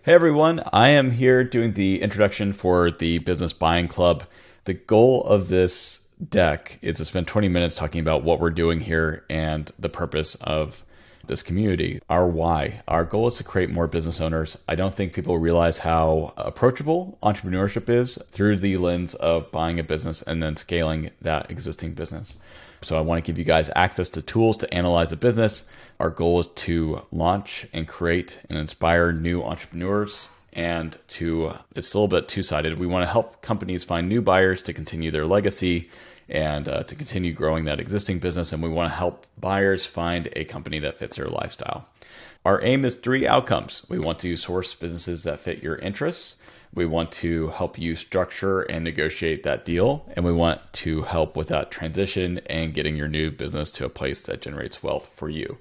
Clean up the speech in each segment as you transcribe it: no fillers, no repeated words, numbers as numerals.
Hey everyone, I am here doing the introduction for the Business Buying Club. The goal of this deck is to spend 20 minutes talking about what we're doing here and the purpose of this community, our why. Our goal is to create more business owners. I don't think people realize how approachable entrepreneurship is through the lens of buying a business and then scaling that existing business. So I want to give you guys access to tools to analyze a business. Our goal is to launch and create and inspire new entrepreneurs, and it's a little bit two-sided. We want to help companies find new buyers to continue their legacy and to continue growing that existing business. And we want to help buyers find a company that fits their lifestyle. Our aim is 3 outcomes. We want to source businesses that fit your interests. We want to help you structure and negotiate that deal. And we want to help with that transition and getting your new business to a place that generates wealth for you.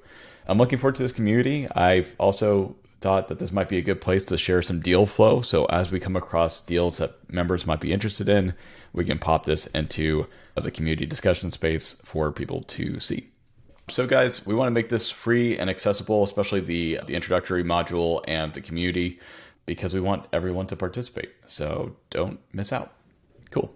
I'm looking forward to this community. I've also thought that this might be a good place to share some deal flow. So as we come across deals that members might be interested in, we can pop this into the community discussion space for people to see. So guys, we want to make this free and accessible, especially the introductory module and the community, because we want everyone to participate. So don't miss out. Cool.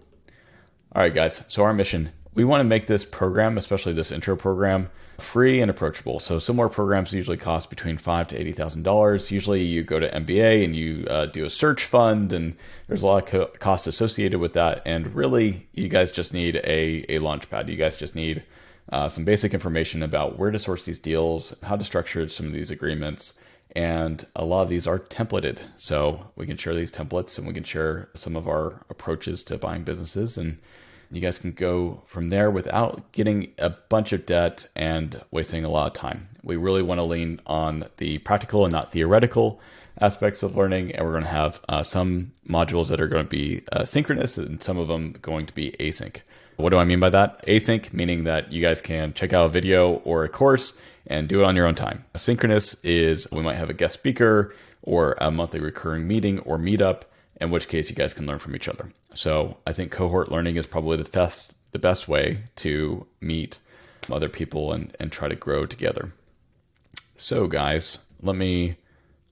All right, guys. So our mission, we want to make this program, especially this intro program, free and approachable. So similar programs usually cost between $5,000 to $80,000. Usually you go to MBA and you do a search fund, and there's a lot of cost associated with that. And really, you guys just need a launch pad. You guys just need some basic information about where to source these deals, how to structure some of these agreements. And a lot of these are templated. So we can share these templates and we can share some of our approaches to buying businesses. And you guys can go from there without getting a bunch of debt and wasting a lot of time. We really want to lean on the practical and not theoretical aspects of learning. And we're going to have some modules that are going to be synchronous and some of them going to be async. What do I mean by that? Async, meaning that you guys can check out a video or a course and do it on your own time. Synchronous is we might have a guest speaker or a monthly recurring meeting or meetup, in which case you guys can learn from each other. So I think cohort learning is probably the best way to meet other people and try to grow together. So guys, let me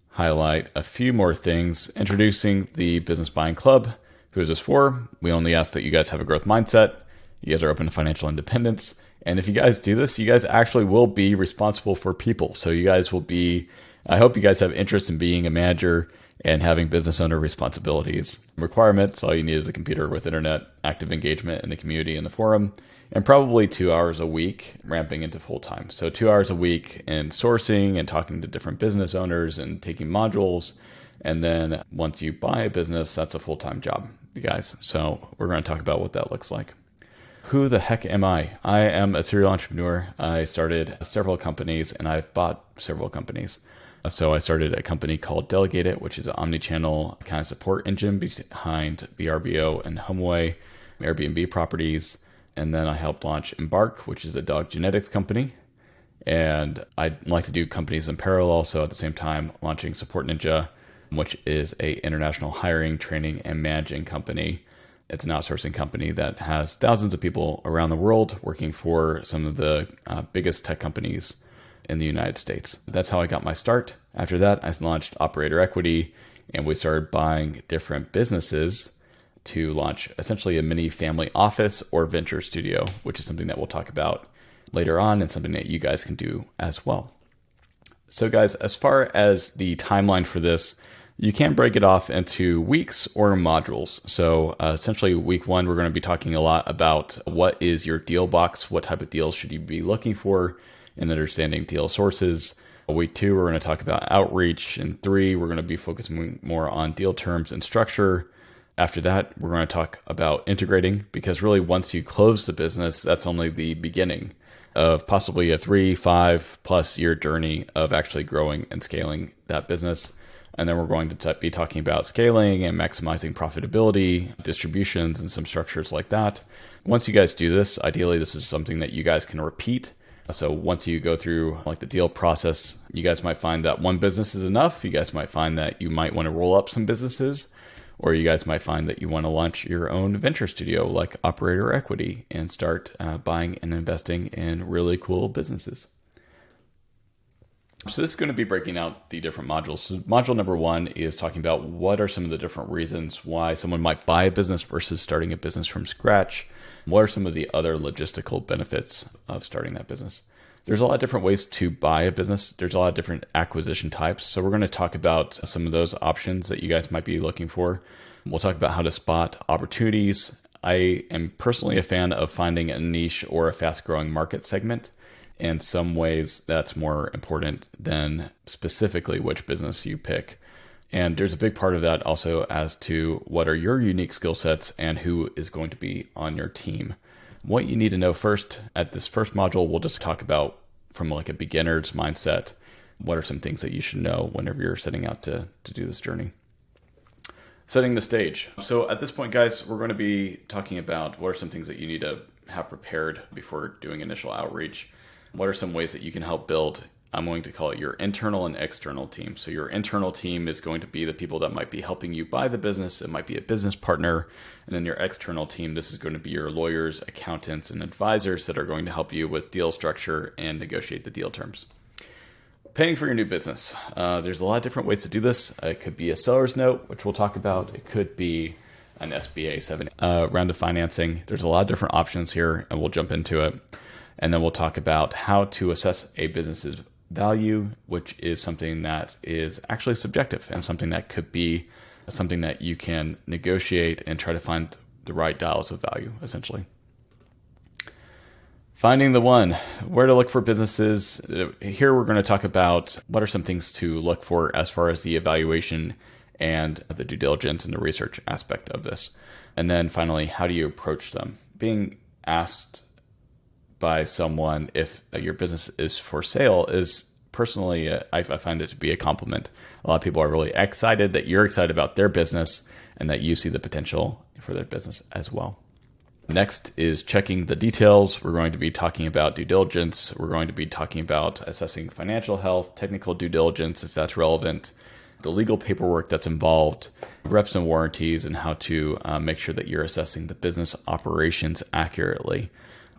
highlight a few more things. Introducing the Business Buying Club. Who is this for? We only ask that you guys have a growth mindset. You guys are open to financial independence. And if you guys do this, you guys actually will be responsible for people. So you guys will be, I hope you guys have interest in being a manager and having business owner responsibilities. Requirements, all you need is a computer with internet, active engagement in the community and the forum, and probably 2 hours a week ramping into full time. So 2 hours a week in sourcing and talking to different business owners and taking modules. And then once you buy a business, that's a full-time job, you guys. So we're going to talk about what that looks like. Who the heck am I? I am a serial entrepreneur. I started several companies and I've bought several companies. So I started a company called Delegate It, which is an omni-channel kind of support engine behind VRBO and HomeAway, Airbnb properties. And then I helped launch Embark, which is a dog genetics company. And I'd like to do companies in parallel. So at the same time, launching Support Ninja, which is a international hiring, training, and managing company. It's an outsourcing company that has thousands of people around the world working for some of the biggest tech companies in the United States. That's how I got my start. After that, I launched Operator Equity, and we started buying different businesses to launch essentially a mini family office or venture studio, which is something that we'll talk about later on and something that you guys can do as well. So guys, as far as the timeline for this, you can break it off into weeks or modules. So essentially week 1, we're going to be talking a lot about what is your deal box, what type of deals should you be looking for, and understanding deal sources. Week 2, we're going to talk about outreach. And 3, we're going to be focusing more on deal terms and structure. After that, we're going to talk about integrating, because really once you close the business, that's only the beginning of possibly a 3-5+ year journey of actually growing and scaling that business. And then we're going to be talking about scaling and maximizing profitability, distributions, and some structures like that. Once you guys do this, ideally, this is something that you guys can repeat. So once you go through like the deal process, you guys might find that one business is enough. You guys might find that you might want to roll up some businesses, or you guys might find that you want to launch your own venture studio like Operator Equity and start buying and investing in really cool businesses. So this is going to be breaking out the different modules. So module number 1 is talking about what are some of the different reasons why someone might buy a business versus starting a business from scratch. What are some of the other logistical benefits of starting that business? There's a lot of different ways to buy a business. There's a lot of different acquisition types. So we're going to talk about some of those options that you guys might be looking for. We'll talk about how to spot opportunities. I am personally a fan of finding a niche or a fast growing market segment. In some ways, that's more important than specifically which business you pick. And there's a big part of that also as to what are your unique skill sets and who is going to be on your team. What you need to know first at this first module, we'll just talk about from like a beginner's mindset, what are some things that you should know whenever you're setting out to do this journey. Setting the stage. So at this point, guys, we're going to be talking about what are some things that you need to have prepared before doing initial outreach. What are some ways that you can help build, I'm going to call it your internal and external team. So your internal team is going to be the people that might be helping you buy the business. It might be a business partner. And then your external team, this is going to be your lawyers, accountants, and advisors that are going to help you with deal structure and negotiate the deal terms. Paying for your new business. There's a lot of different ways to do this. It could be a seller's note, which we'll talk about. It could be an SBA 7 round of financing. There's a lot of different options here, and we'll jump into it. And then we'll talk about how to assess a business's value, which is something that is actually subjective and something that could be something that you can negotiate and try to find the right dials of value, essentially. Finding the one, where to look for businesses. Here we're going to talk about what are some things to look for as far as the evaluation and the due diligence and the research aspect of this. And then finally, how do you approach them? Being asked by someone if your business is for sale is personally, I find it to be a compliment. A lot of people are really excited that you're excited about their business and that you see the potential for their business as well. Next is checking the details. We're going to be talking about due diligence. We're going to be talking about assessing financial health, technical due diligence, if that's relevant, the legal paperwork that's involved, reps and warranties, and how to make sure that you're assessing the business operations accurately.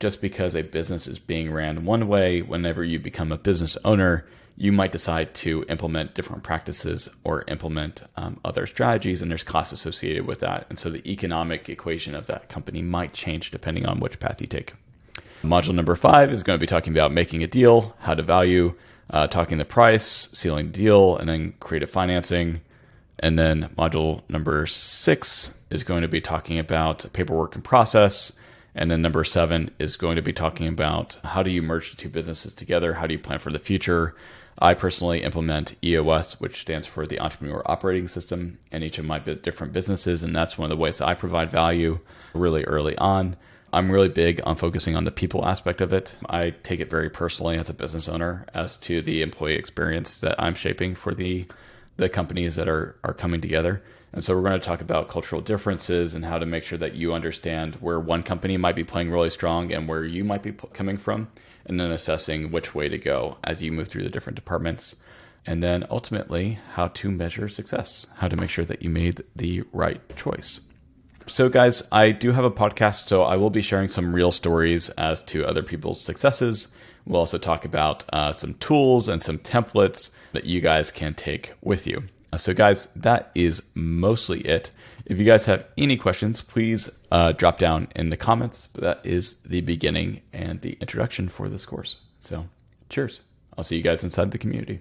Just because a business is being ran one way, whenever you become a business owner, you might decide to implement different practices or implement other strategies, and there's costs associated with that. And so the economic equation of that company might change depending on which path you take. Module number 5 is going to be talking about making a deal, how to value, talking the price, sealing the deal, and then creative financing. And then module number 6 is going to be talking about paperwork and process. And then number 7 is going to be talking about how do you merge the two businesses together? How do you plan for the future? I personally implement EOS, which stands for the Entrepreneur Operating System, in each of my different businesses. And that's one of the ways that I provide value really early on. I'm really big on focusing on the people aspect of it. I take it very personally as a business owner as to the employee experience that I'm shaping for the companies that are coming together. And so we're going to talk about cultural differences and how to make sure that you understand where one company might be playing really strong and where you might be coming from, and then assessing which way to go as you move through the different departments. And then ultimately, how to measure success, how to make sure that you made the right choice. So guys, I do have a podcast, so I will be sharing some real stories as to other people's successes. We'll also talk about some tools and some templates that you guys can take with you. So guys, that is mostly it. If you guys have any questions, please drop down in the comments. But that is the beginning and the introduction for this course. So cheers. I'll see you guys inside the community.